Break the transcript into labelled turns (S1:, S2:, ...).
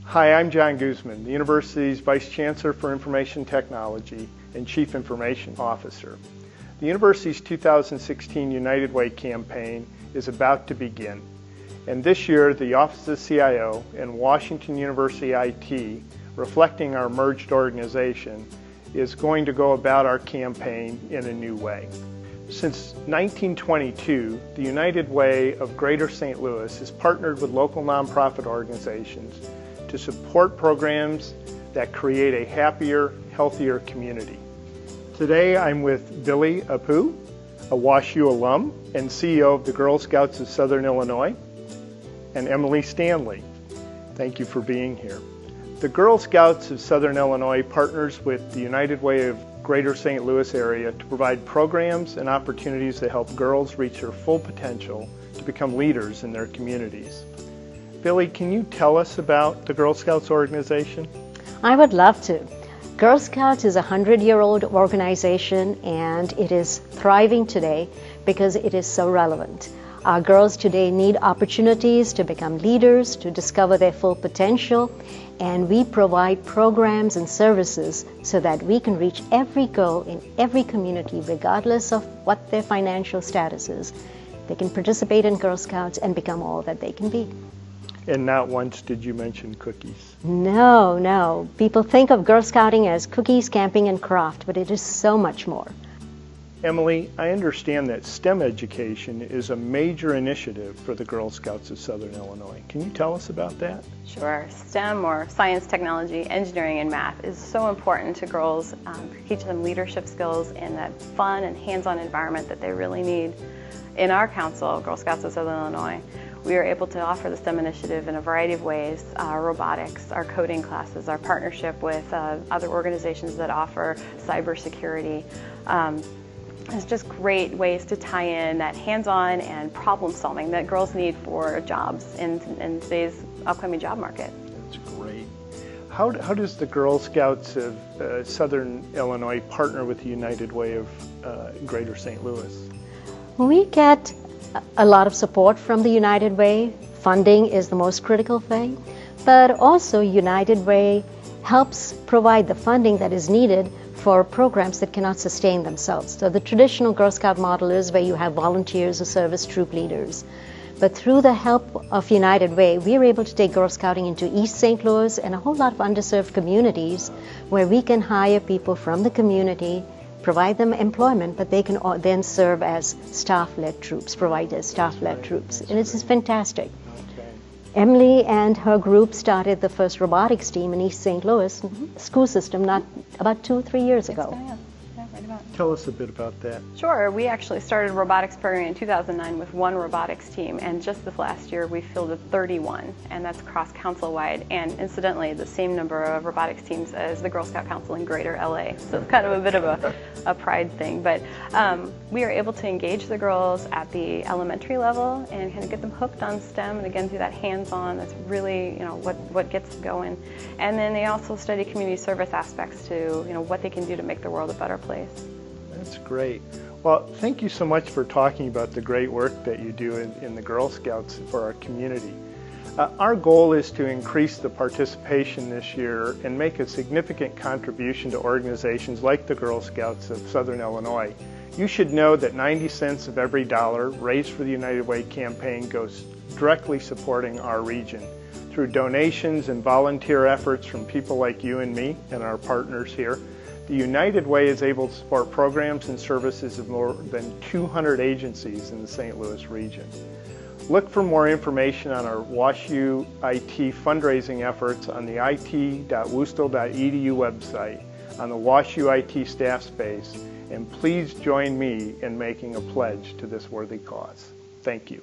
S1: Hi, I'm John Guzman, the university's Vice Chancellor for Information Technology and Chief Information Officer. The university's 2016 United Way campaign is about to begin. And this year, the Office of the CIO and Washington University IT, reflecting our merged organization, is going to go about our campaign in a new way. Since 1922, the United Way of Greater St. Louis has partnered with local nonprofit organizations to support programs that create a happier, healthier community. Today I'm with Billy Apu, a WashU alum and CEO of the Girl Scouts of Southern Illinois, and Emily Stanley. Thank you for being here. The Girl Scouts of Southern Illinois partners with the United Way of Greater St. Louis area to provide programs and opportunities that help girls reach their full potential to become leaders in their communities. Billy, can you tell us about the Girl Scouts organization?
S2: I would love to. Girl Scouts is a 100-year-old organization, and it is thriving today because it is so relevant. Our girls today need opportunities to become leaders, to discover their full potential, and we provide programs and services so that we can reach every girl in every community, regardless of what their financial status is. They can participate in Girl Scouts and become all that they can be.
S1: And not once did you mention cookies.
S2: No. People think of Girl Scouting as cookies, camping, and craft, but it is so much more.
S1: Emily, I understand that STEM education is a major initiative for the Girl Scouts of Southern Illinois. Can you tell us about that?
S3: Sure. STEM, or science, technology, engineering, and math, is so important to girls. Teach them leadership skills in that fun and hands-on environment that they really need. In our council, Girl Scouts of Southern Illinois, we are able to offer the STEM initiative in a variety of ways: our robotics, our coding classes, our partnership with other organizations that offer cybersecurity. It's just great ways to tie in that hands-on and problem solving that girls need for jobs in today's upcoming job market.
S1: That's great. How does the Girl Scouts of Southern Illinois partner with the United Way of Greater St. Louis?
S2: We get a lot of support from the United Way. Funding is the most critical thing, but also United Way helps provide the funding that is needed for programs that cannot sustain themselves. So the traditional Girl Scout model is where you have volunteers or service troop leaders. But through the help of United Way, we are able to take Girl Scouting into East St. Louis and a whole lot of underserved communities where we can hire people from the community, provide them employment, but they can then serve as staff-led troops, provide as staff-led troops. And it's just fantastic.
S1: Okay.
S2: Emily and her group started the first robotics team in East St. Louis school system about 2 or 3 years ago.
S1: Tell us a bit about that.
S3: Sure. We actually started a robotics program in 2009 with one robotics team, and just this last year we fielded 31, and that's across council-wide, and incidentally the same number of robotics teams as the Girl Scout Council in Greater LA, so it's kind of a bit of a pride thing. But we are able to engage the girls at the elementary level and kind of get them hooked on STEM, and again through that hands-on, that's really what gets them going. And then they also study community service aspects to what they can do to make the world a better place.
S1: That's great. Well, thank you so much for talking about the great work that you do in the Girl Scouts for our community. Our goal is to increase the participation this year and make a significant contribution to organizations like the Girl Scouts of Southern Illinois. You should know that 90 cents of every dollar raised for the United Way campaign goes directly supporting our region. Through donations and volunteer efforts from people like you and me and our partners here, the United Way is able to support programs and services of more than 200 agencies in the St. Louis region. Look for more information on our WashU IT fundraising efforts on the it.wustl.edu website, on the WashU IT staff space, and please join me in making a pledge to this worthy cause. Thank you.